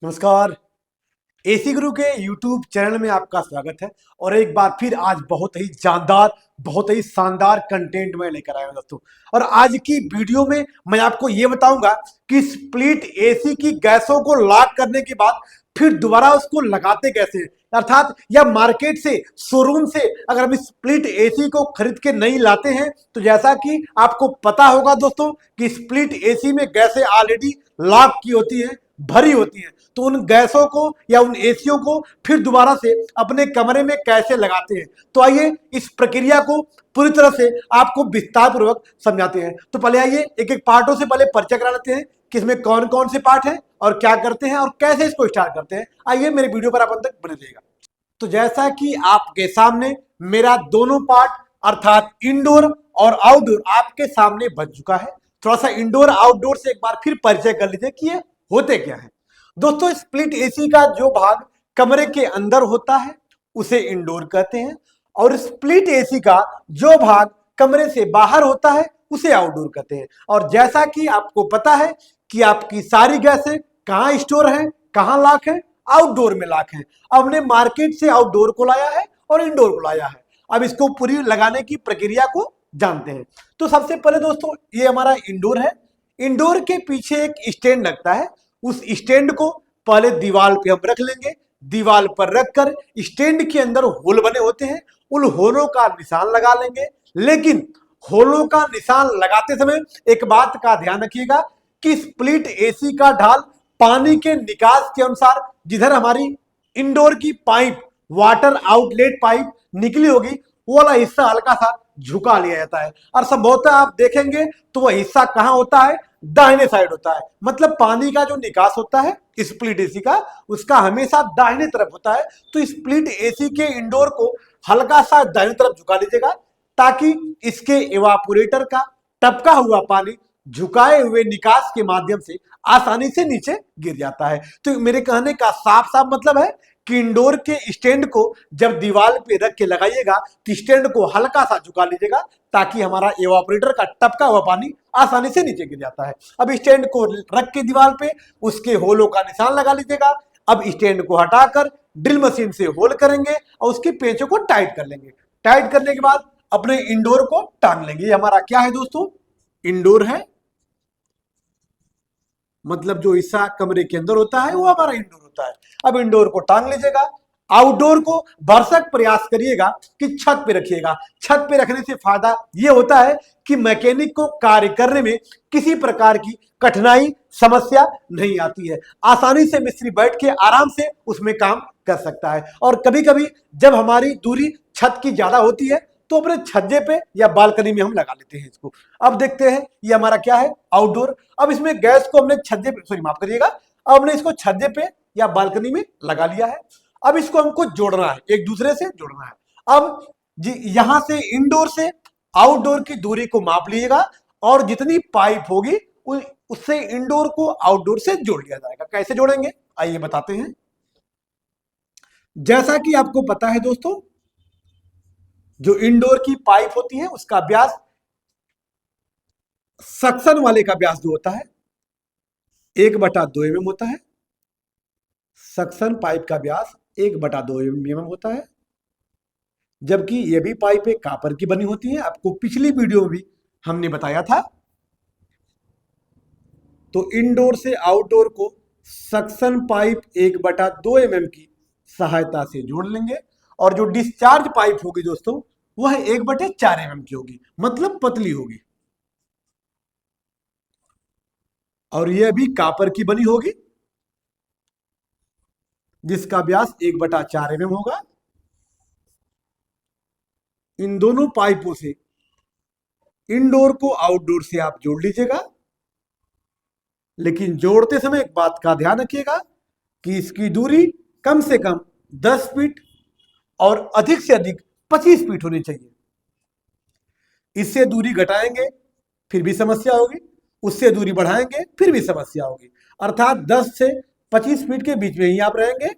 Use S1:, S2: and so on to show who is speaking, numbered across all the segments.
S1: नमस्कार। एसी गुरु के YouTube channel में आपका स्वागत है। और एक बार फिर आज बहुत ही जानदार, बहुत ही शानदार कंटेंट में लेकर आया हूं दोस्तों। और आज की वीडियो में मैं आपको ये बताऊंगा कि स्प्लिट एसी की गैसों को लॉक करने के बाद फिर दोबारा उसको लगाते कैसे हैं। अर्थात या मार्केट से, शोरूम से अगर हम स्प्लिट एसी को खरीद के नहीं लाते हैं तो जैसा कि आपको पता होगा दोस्तों कि स्प्लिट एसी में गैसें ऑलरेडी लॉक की होती हैं, भरी होती हैं। तो उन गैसों को या उन एसियों को फिर दोबारा से अपने कमरे में कैसे लगाते हैं, तो आइए इस प्रक्रिया को पूरी तरह से आपको विस्तार पूर्वक समझाते हैं। तो पहले आइए एक एक पार्टों से पहले परिचय करा लेते हैं कि इसमें कौन कौन से पार्ट हैं और क्या करते हैं और कैसे इसको स्टार्ट करते हैं। आइए मेरे वीडियो पर आप अंत तक बने रहिएगा। तो जैसा कि आपके सामने मेरा दोनों पार्ट अर्थात इंडोर और आउटडोर आपके सामने बन चुका है। थोड़ा सा इंडोर आउटडोर से एक बार फिर परिचय कर लीजिए कि ये होते क्या है। दोस्तों, स्प्लिट एसी का जो भाग कमरे के अंदर होता है उसे इंडोर कहते हैं, और स्प्लिट एसी का जो भाग कमरे से बाहर होता है उसे आउटडोर कहते हैं। और जैसा कि आपको पता है कि आपकी सारी गैसें कहाँ स्टोर हैं, कहाँ लॉक है, आउटडोर में लॉक है। अब हमने मार्केट से आउटडोर को लाया है और इंडोर को लाया है। अब इसको पूरी लगाने की प्रक्रिया को जानते हैं। तो सबसे पहले दोस्तों ये हमारा इंडोर है। इंडोर के पीछे एक स्टैंड लगता है। उस स्टैंड को पहले दीवार पे हम रख लेंगे। दीवार पर रखकर स्टैंड के अंदर होल बने होते हैं, उन होलों का निशान लगा लेंगे। लेकिन होलों का निशान लगाते समय एक बात का ध्यान रखिएगा कि स्प्लिट एसी का ढाल पानी के निकास के अनुसार, जिधर हमारी इंडोर की पाइप, वाटर आउटलेट पाइप निकली होगी, वो वाला हिस्सा हल्का सा झुका लिया जाता है। और संभवतः आप देखेंगे तो वह हिस्सा कहां होता है, दाहिने साइड होता है। मतलब पानी का जो निकास होता है स्प्लिट एसी का, उसका हमेशा दाहिने तरफ होता है। तो स्प्लिट एसी के इंडोर को हल्का सा दाहिने तरफ झुका लीजिएगा ताकि इसके इवापोरेटर का टपका हुआ पानी झुकाए हुए निकास के माध्यम से आसानी से नीचे गिर जाता है। तो मेरे कहने का साफ साफ मतलब है कि इंडोर के स्टैंड को जब दीवार पे रख के लगाइएगा तो स्टैंड को हल्का सा झुका लीजिएगा ताकि हमारा एवापोरेटर का टपका हुआ पानी आसानी से नीचे गिर जाता है। अब स्टैंड को रख के दीवार पे उसके होलों का निशान लगा लीजिएगा। अब स्टैंड को हटाकर ड्रिल मशीन से होल करेंगे और उसके पेचों को टाइट कर लेंगे। टाइट करने के बाद अपने इंडोर को टांग लेंगे। ये हमारा क्या है दोस्तों, इंडोर है। मतलब जो हिस्सा कमरे के अंदर होता है वो हमारा इंडोर होता है। अब इंडोर को टांग लीजिएगा। आउटडोर को भरसक प्रयास करिएगा कि छत पे रखिएगा। छत पे रखने से फायदा ये होता है कि मैकेनिक को कार्य करने में किसी प्रकार की कठिनाई, समस्या नहीं आती है। आसानी से मिस्त्री बैठ के आराम से उसमें काम कर सकता है। और कभी कभी जब हमारी दूरी छत की ज्यादा होती है तो अपने छज्जे पे या बालकनी में हम लगा लेते हैं इसको। अब देखते हैं ये हमारा क्या है, आउटडोर। अब इसमें गैस को हमने छज्जे पे, सॉरी माफ करिएगा, अब हमने इसको छज्जे पे या बालकनी में लगा लिया है। अब इसको हमको जोड़ना है, एक दूसरे से जोड़ना है। अब जी यहां से इंडोर से आउटडोर की दूरी को माप लीजिएगा और जितनी पाइप होगी उससे इंडोर को आउटडोर से जोड़ लिया जाएगा। कैसे जोड़ेंगे आइए बताते हैं। जैसा कि आपको पता है दोस्तों, जो इंडोर की पाइप होती है उसका व्यास, सक्शन वाले का व्यास जो होता है 1/2 mm होता है। सक्शन पाइप का व्यास 1/2 mm होता है। जबकि ये भी पाइप एक कापर की बनी होती है, आपको पिछली वीडियो में भी हमने बताया था। तो इंडोर से आउटडोर को सक्शन पाइप 1/2 mm की सहायता से जोड़ लेंगे। और जो डिस्चार्ज पाइप होगी दोस्तों वह 1/4 mm की होगी, मतलब पतली होगी। और यह भी कापर की बनी होगी जिसका व्यास 1/4 mm होगा। इन दोनों पाइपों से इंडोर को आउटडोर से आप जोड़ लीजिएगा। लेकिन जोड़ते समय एक बात का ध्यान रखिएगा कि इसकी दूरी कम से कम 10 फीट और अधिक से अधिक 25 फीट होनी चाहिए। इससे दूरी घटाएंगे फिर भी समस्या होगी, उससे दूरी बढ़ाएंगे फिर भी समस्या होगी। अर्थात 10 से 25 फीट के बीच में ही आप रहेंगे।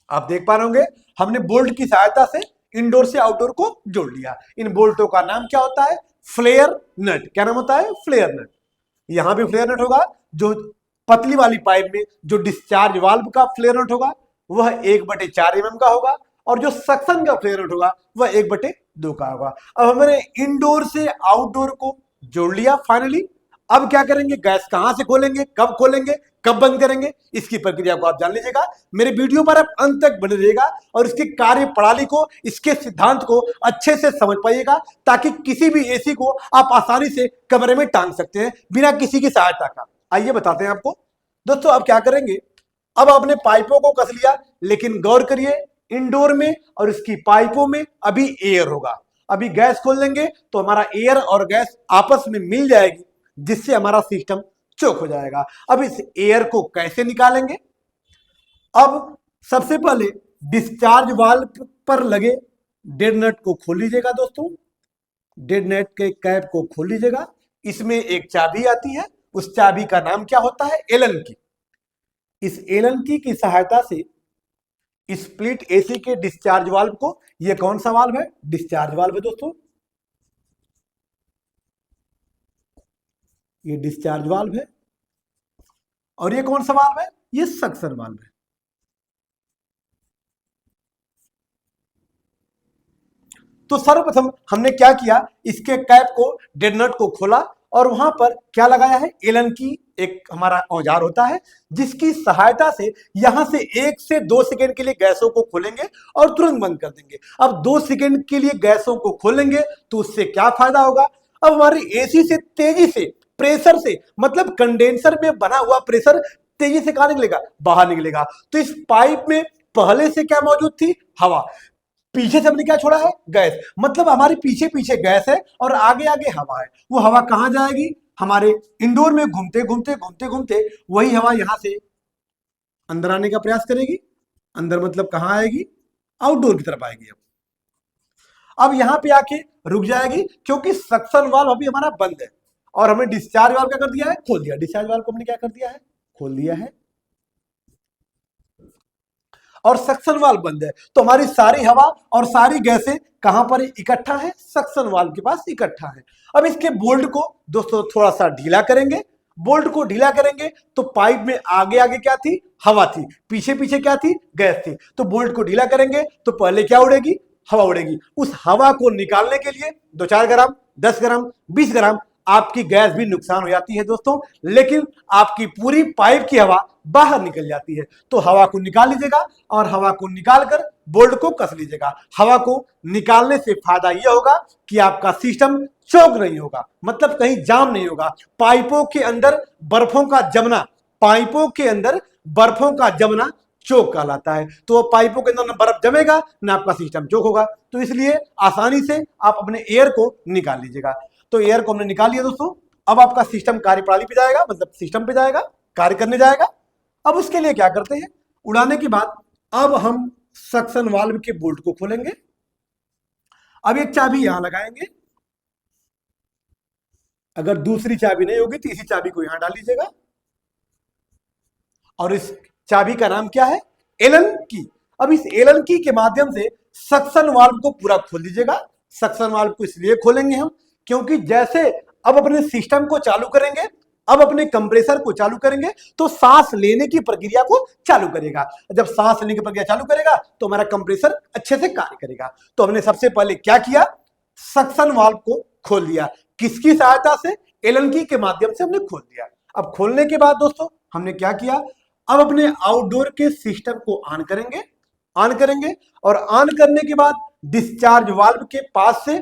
S1: आप देख पा रहे होंगे हमने बोल्ट की सहायता से इंडोर से आउटडोर को जोड़ लिया। इन बोल्टों का नाम क्या होता है, फ्लेयर नट। क्या नाम होता है, फ्लेयर नट। यहां भी फ्लेयर नट होगा जो पतली वाली पाइप में जो डिस्चार्ज वाल्व का फ्लेयर रेट होगा वह 1/4 mm का होगा और जो सक्शन का फ्लेयर रेट होगा वह 1/2 का होगा। अब हमने इंडोर से आउटडोर को जोड़ लिया फाइनली। अब क्या करेंगे, गैस कहां से खोलेंगे, कब बंद करेंगे, इसकी प्रक्रिया को आप जान लीजिएगा। मेरे वीडियो पर आप अंत तक बने रहिएगा और इसकी कार्य प्रणाली को, इसके सिद्धांत को अच्छे से समझ पाइएगा, ताकि किसी भी एसी को आप आसानी से कमरे में टांग सकते हैं बिना किसी की सहायता का। आइए बताते हैं आपको। दोस्तों अब क्या करेंगे, अब आपने पाइपों को कस लिया, लेकिन गौर करिए इंडोर में और इसकी पाइपों में अभी एयर होगा। अभी गैस खोल लेंगे तो हमारा एयर और गैस आपस में मिल जाएगी, जिससे हमारा सिस्टम चोक हो जाएगा। अब इस एयर को कैसे निकालेंगे, अब सबसे पहले डिस्चार्ज वाल्व पर लगे डेड नट को खोल लीजिएगा। दोस्तों डेड नट के कैप को खोल लीजिएगा। इसमें एक चाबी आती है, उस चाबी का नाम क्या होता है, एलन की। इस एलन की सहायता से स्प्लिट एसी के डिस्चार्ज वाल्व को, यह कौन सा वाल्व है, डिस्चार्ज वाल्व है दोस्तों, ये डिस्चार्ज वाल्व है। और ये कौन सा वाल्व है, ये सक्शन वाल्व है। तो सर्वप्रथम हमने क्या किया, इसके कैप को, डेड नट को खोला और वहां पर क्या लगाया है, एलन की एक हमारा औजार होता है, जिसकी सहायता से यहां से 1 से 2 सेकंड के लिए गैसों को खोलेंगे और तुरंत बंद कर देंगे। अब 2 सेकंड के लिए गैसों को खोलेंगे तो उससे क्या फायदा होगा, अब हमारी एसी से तेजी से, प्रेशर से, मतलब कंडेंसर में बना हुआ प्रेशर तेजी से कहां निकलेगा, बाहर निकलेगा। तो इस पाइप में पहले से क्या मौजूद थी, हवा। पीछे से हमने क्या छोड़ा है, गैस। मतलब हमारे पीछे पीछे गैस है और आगे आगे हवा है। वो हवा कहां जाएगी, हमारे इंडोर में घूमते घूमते घूमते घूमते वही हवा यहां से अंदर आने का प्रयास करेगी। अंदर मतलब कहां आएगी, आउटडोर की तरफ आएगी। अब यहां पे आके रुक जाएगी, क्योंकि सक्शन वाल्व अभी हमारा बंद है और हमने डिस्चार्ज वाल्व क्या कर दिया है, खोल दिया। डिस्चार्ज वाल्व को हमने क्या कर दिया है, खोल दिया है और सक्शन वाल्व बंद है। तो हमारी सारी हवा और सारी गैसें कहां पर इकट्ठा है, सक्शन वाल्व के पास इकट्ठा है। अब इसके बोल्ट को दोस्तों थोड़ा सा ढीला करेंगे। बोल्ट को ढीला करेंगे तो पाइप में आगे आगे क्या थी, हवा थी, पीछे पीछे क्या थी, गैस थी। तो बोल्ट को ढीला करेंगे तो पहले क्या उड़ेगी, हवा उड़ेगी। उस हवा को निकालने के लिए 2-4 ग्राम, 10 ग्राम, 20 ग्राम आपकी गैस भी नुकसान हो जाती है दोस्तों, लेकिन आपकी पूरी पाइप की हवा बाहर निकल जाती है। तो हवा को निकाल लीजिएगा और हवा को निकालकर बोल्ट को कस लीजिएगा। हवा को निकालने से फायदा यह होगा कि आपका सिस्टम चोक नहीं होगा, मतलब कहीं जाम नहीं होगा। पाइपों के अंदर बर्फों का जमना, पाइपों के अंदर बर्फों का जमना चोक कहलाता है। तो पाइपों के अंदर ना बर्फ जमेगा ना आपका सिस्टम चोक होगा। तो इसलिए आसानी से आप अपने एयर को निकाल लीजिएगा। तो एयर को हमने निकाल लिया दोस्तों। अब आपका सिस्टम कार्यप्रणाली पे जाएगा, मतलब सिस्टम पे जाएगा, कार्य करने जाएगा। अब उसके लिए क्या करते हैं, उड़ाने के बाद अब हम सक्शन वाल्व के बोल्ट को खोलेंगे। अब एक चाबी यहां लगाएंगे, अगर दूसरी चाबी नहीं होगी तो इसी चाबी को यहां डाल लीजिएगा और इस चाबी का नाम क्या है, एलन की। अब इस एलन की के माध्यम से सक्शन वाल्व को पूरा खोल दीजिएगा। सक्शन वाल्व को इसलिए खोलेंगे हम क्योंकि जैसे अब अपने सिस्टम को चालू करेंगे, अब अपने कंप्रेसर को चालू करेंगे तो सांस लेने की प्रक्रिया को चालू करेगा। जब सांस लेने की प्रक्रिया चालू करेगा तो हमारा कंप्रेसर अच्छे से कार्य करेगा। तो हमने सबसे पहले क्या किया, सक्शन वाल्व को खोल दिया। किसकी सहायता से, एलन की के माध्यम से हमने खोल दिया। अब खोलने के बाद दोस्तों हमने क्या किया, अब अपने आउटडोर के सिस्टम को ऑन करेंगे। और ऑन करने के बाद डिस्चार्ज वाल्व के पास से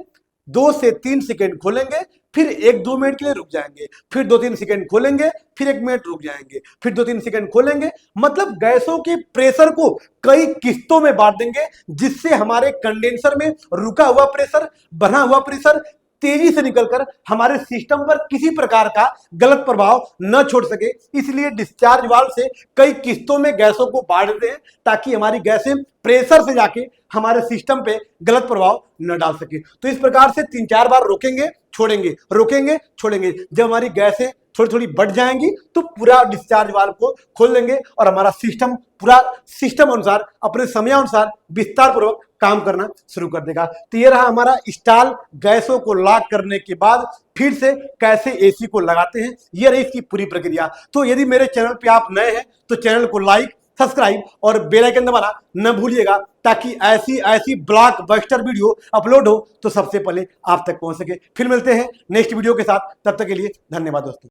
S1: 2 से 3 सेकेंड खोलेंगे, फिर 1-2 मिनट के लिए रुक जाएंगे, फिर 2-3 सेकेंड खोलेंगे, फिर 1 मिनट रुक जाएंगे, फिर 2-3 सेकेंड खोलेंगे। मतलब गैसों के प्रेशर को कई किस्तों में बांट देंगे, जिससे हमारे कंडेंसर में रुका हुआ प्रेशर, बना हुआ प्रेशर तेजी से निकलकर हमारे सिस्टम पर किसी प्रकार का गलत प्रभाव न छोड़ सके। इसलिए डिस्चार्ज वाल्व से कई किस्तों में गैसों को बांट देते हैं, ताकि हमारी गैसें प्रेशर से जाके हमारे सिस्टम पे गलत प्रभाव न डाल सके। तो इस प्रकार से 3-4 बार रोकेंगे छोड़ेंगे, रोकेंगे छोड़ेंगे। जब हमारी गैसें थोड़ी थोड़ी बढ़ जाएंगी तो पूरा डिस्चार्ज वाल्व को खोल देंगे और हमारा सिस्टम पूरा सिस्टम अनुसार, अपने समय अनुसार विस्तार पूर्वक काम करना शुरू कर देगा। तो ये रहा हमारा स्टॉल गैसों को लॉक करने के बाद फिर से कैसे एसी को लगाते हैं, ये रही इसकी पूरी प्रक्रिया। तो यदि मेरे चैनल पे आप नए हैं तो चैनल को लाइक, सब्सक्राइब और बेल आइकन दबाना न भूलिएगा, ताकि ऐसी ऐसी ब्लॉकबस्टर वीडियो अपलोड हो तो सबसे पहले आप तक पहुंच सके। फिर मिलते हैं नेक्स्ट वीडियो के साथ, तब तक के लिए धन्यवाद दोस्तों।